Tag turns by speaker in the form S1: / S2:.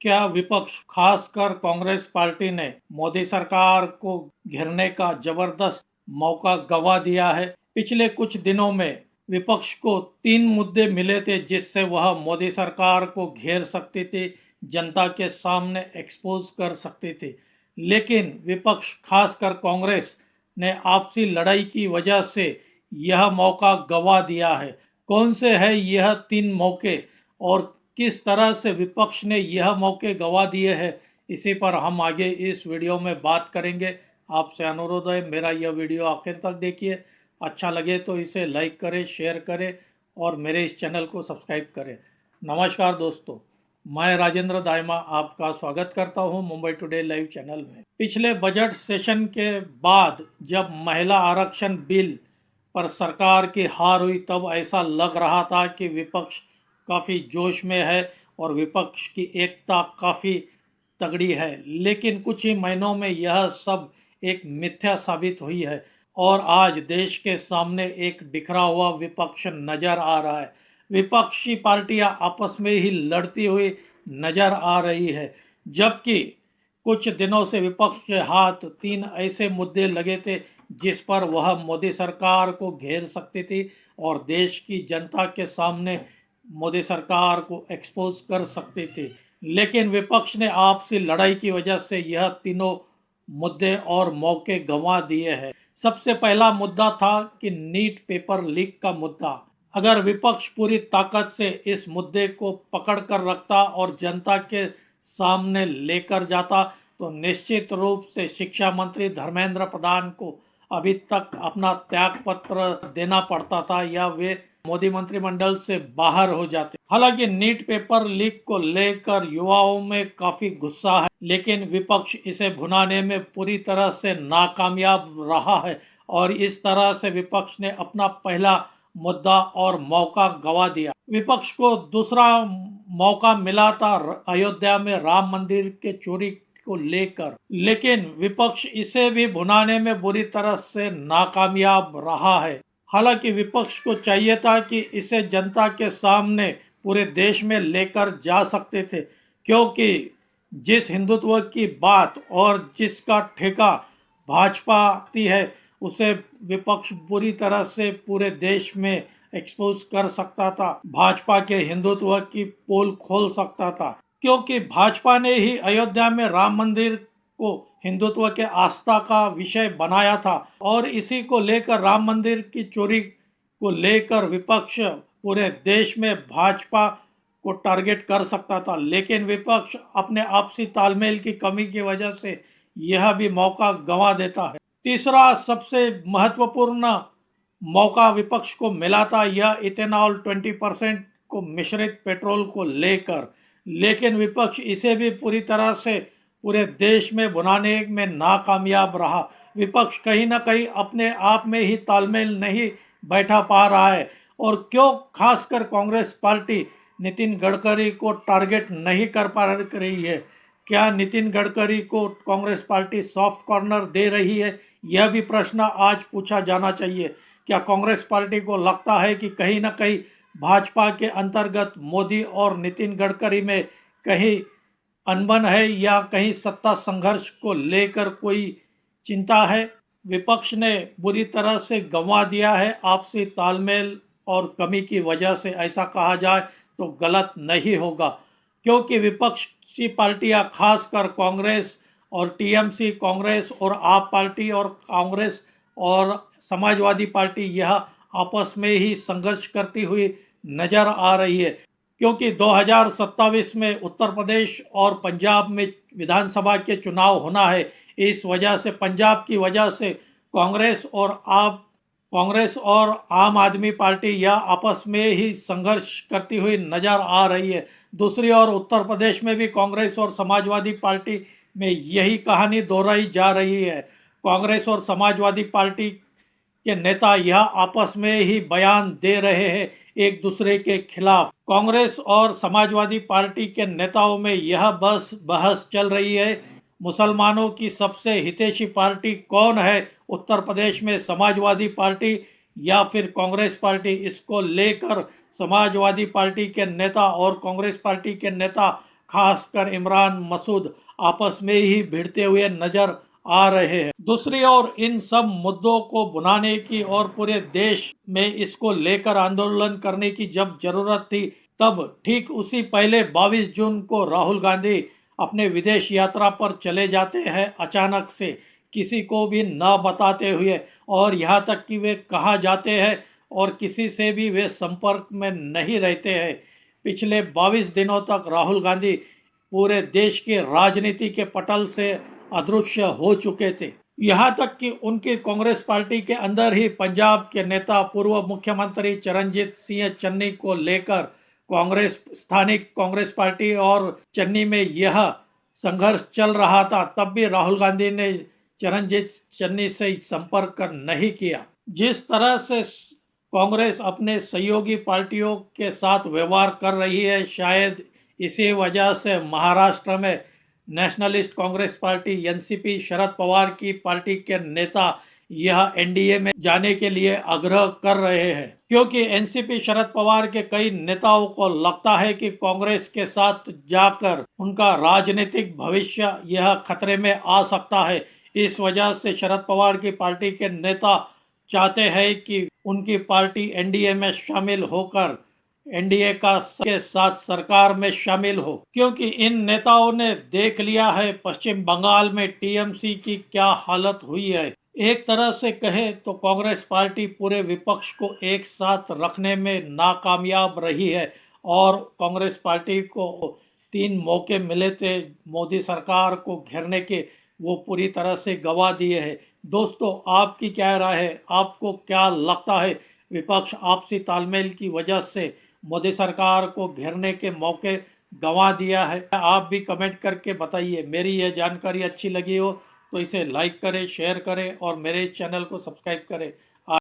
S1: क्या विपक्ष खासकर कांग्रेस पार्टी ने मोदी सरकार को घेरने का जबरदस्त मौका गंवा दिया है? पिछले कुछ दिनों में विपक्ष को तीन मुद्दे मिले थे जिससे वह मोदी सरकार को घेर सकती थी, जनता के सामने एक्सपोज कर सकती थी। लेकिन विपक्ष खासकर कांग्रेस ने आपसी लड़ाई की वजह से यह मौका गंवा दिया है। कौन से है यह तीन मौके और किस तरह से विपक्ष ने यह मौके गंवा दिए हैं, इसी पर हम आगे इस वीडियो में बात करेंगे। आपसे अनुरोध है मेरा यह वीडियो आखिर तक देखिए। अच्छा लगे तो इसे लाइक करें, शेयर करें और मेरे इस चैनल को सब्सक्राइब करें। नमस्कार दोस्तों, मैं राजेंद्र दाइमा आपका स्वागत करता हूं मुंबई टुडे लाइव चैनल में। पिछले बजट सेशन के बाद जब महिला आरक्षण बिल पर सरकार की हार हुई तब ऐसा लग रहा था कि विपक्ष काफ़ी जोश में है और विपक्ष की एकता काफ़ी तगड़ी है। लेकिन कुछ ही महीनों में यह सब एक मिथ्या साबित हुई है और आज देश के सामने एक बिखरा हुआ विपक्ष नजर आ रहा है। विपक्षी पार्टियां आपस में ही लड़ती हुई नजर आ रही है, जबकि कुछ दिनों से विपक्ष के हाथ तीन ऐसे मुद्दे लगे थे जिस पर वह मोदी सरकार को घेर सकती थी और देश की जनता के सामने मोदी सरकार को एक्सपोज कर सकती थी। लेकिन विपक्ष ने आपसी लड़ाई की वजह से यह तीनों मुद्दे और मौके गंवा दिए हैं। सबसे पहला मुद्दा था कि नीट पेपर लीक का मुद्दा। अगर विपक्ष पूरी ताकत से इस मुद्दे को पकड़ कर रखता और जनता के सामने लेकर जाता तो निश्चित रूप से शिक्षा मंत्री धर्मेंद्र प्रधान को अभी तक अपना त्याग पत्र देना पड़ता था या वे मोदी मंत्रिमंडल से बाहर हो जाते। हालांकि नीट पेपर लीक को लेकर युवाओं में काफी गुस्सा है, लेकिन विपक्ष इसे भुनाने में पूरी तरह से नाकामयाब रहा है और इस तरह से विपक्ष ने अपना पहला मुद्दा और मौका गंवा दिया। विपक्ष को दूसरा मौका मिला था अयोध्या में राम मंदिर के चोरी को लेकर, लेकिन विपक्ष इसे भी भुनाने में बुरी तरह से नाकामयाब रहा है। हालांकि विपक्ष को चाहिए था कि इसे जनता के सामने पूरे देश में लेकर जा सकते थे, क्योंकि जिस हिंदुत्व की बात और जिसका ठेका भाजपा आती है उसे विपक्ष बुरी तरह से पूरे देश में एक्सपोज कर सकता था, भाजपा के हिंदुत्व की पोल खोल सकता था। क्योंकि भाजपा ने ही अयोध्या में राम मंदिर को हिंदुत्व के आस्था का विषय बनाया था और इसी को लेकर राम मंदिर की चोरी को लेकर विपक्ष पूरे देश में भाजपा को टारगेट कर सकता था। लेकिन विपक्ष अपने आपसी तालमेल की कमी की वजह से यह भी मौका गंवा देता है। तीसरा सबसे महत्वपूर्ण मौका विपक्ष को मिला था यह इथेनॉल 20% को मिश्रित पेट्रोल को लेकर, लेकिन विपक्ष इसे भी पूरी तरह से पूरे देश में भुनाने में नाकामयाब रहा। विपक्ष कहीं ना कहीं अपने आप में ही तालमेल नहीं बैठा पा रहा है और क्यों खासकर कांग्रेस पार्टी नितिन गडकरी को टारगेट नहीं कर पा रही है। क्या नितिन गडकरी को कांग्रेस पार्टी सॉफ्ट कॉर्नर दे रही है, यह भी प्रश्न आज पूछा जाना चाहिए। क्या कांग्रेस पार्टी को लगता है कि कहीं ना कहीं भाजपा के अंतर्गत मोदी और नितिन गडकरी में कहीं अनबन है या कहीं सत्ता संघर्ष को लेकर कोई चिंता है? विपक्ष ने बुरी तरह से गंवा दिया है आपसी तालमेल और कमी की वजह से, ऐसा कहा जाए तो गलत नहीं होगा, क्योंकि विपक्षी पार्टियां खासकर कांग्रेस और टीएमसी, कांग्रेस और आप पार्टी और कांग्रेस और समाजवादी पार्टी यह आपस में ही संघर्ष करती हुई नजर आ रही है। क्योंकि 2027 में उत्तर प्रदेश और पंजाब में विधानसभा के चुनाव होना है, इस वजह से पंजाब की वजह से कांग्रेस और आम आदमी पार्टी यह आपस में ही संघर्ष करती हुई नजर आ रही है। दूसरी ओर उत्तर प्रदेश में भी कांग्रेस और समाजवादी पार्टी में यही कहानी दोहराई जा रही है। कांग्रेस और समाजवादी पार्टी के नेता यह आपस में ही बयान दे रहे हैं एक दूसरे के खिलाफ। कांग्रेस और समाजवादी पार्टी के नेताओं में यह बहस चल रही है, मुसलमानों की सबसे हितैषी पार्टी कौन है उत्तर प्रदेश में, समाजवादी पार्टी या फिर कांग्रेस पार्टी। इसको लेकर समाजवादी पार्टी के नेता और कांग्रेस पार्टी के नेता खासकर इमरान मसूद आपस में ही भिड़ते हुए नजर आ रहे हैं। दूसरी ओर इन सब मुद्दों को भुनाने की और पूरे देश में इसको लेकर आंदोलन करने की जब जरूरत थी, तब ठीक उसी पहले 22 जून को राहुल गांधी अपने विदेश यात्रा पर चले जाते हैं अचानक से, किसी को भी न बताते हुए, और यहाँ तक कि वे कहाँ जाते हैं और किसी से भी वे संपर्क में नहीं रहते हैं। पिछले 22 दिनों तक राहुल गांधी पूरे देश की राजनीति के पटल से अदृश्य हो चुके थे। यहाँ तक कि उनकी कांग्रेस पार्टी के अंदर ही पंजाब के नेता पूर्व मुख्यमंत्री चरणजीत सिंह चन्नी को लेकर कांग्रेस स्थानिक कांग्रेस पार्टी और चन्नी में यह संघर्ष चल रहा था, तब भी राहुल गांधी ने चरणजीत चन्नी से संपर्क नहीं किया। जिस तरह से कांग्रेस अपने सहयोगी पार्टियों के साथ व्यवहार कर रही है, शायद इसी वजह से महाराष्ट्र में nationalist Congress party NCP Sharad Pawar की पार्टी के नेता यह एनडीए में जाने के लिए आग्रह कर रहे हैं, क्योंकि एनसीपी शरद पवार के कई नेताओं को लगता है कि कांग्रेस के साथ जाकर उनका राजनीतिक भविष्य यह खतरे में आ सकता है। इस वजह से शरद पवार की पार्टी के नेता चाहते हैं कि उनकी पार्टी एनडीए में शामिल होकर एनडीए के साथ सरकार में शामिल हो, क्योंकि इन नेताओं ने देख लिया है पश्चिम बंगाल में टीएमसी की क्या हालत हुई है। एक तरह से कहे तो कांग्रेस पार्टी पूरे विपक्ष को एक साथ रखने में नाकामयाब रही है और कांग्रेस पार्टी को 3 मौके मिले थे मोदी सरकार को घेरने के, वो पूरी तरह से गवा दिए हैं। दोस्तों, आपकी क्या राय है? आपको क्या लगता है विपक्ष आपसी तालमेल की वजह से मोदी सरकार को घेरने के मौके गंवा दिया है? आप भी कमेंट करके बताइए। मेरी यह जानकारी अच्छी लगी हो तो इसे लाइक करें, शेयर करें और मेरे चैनल को सब्सक्राइब करें।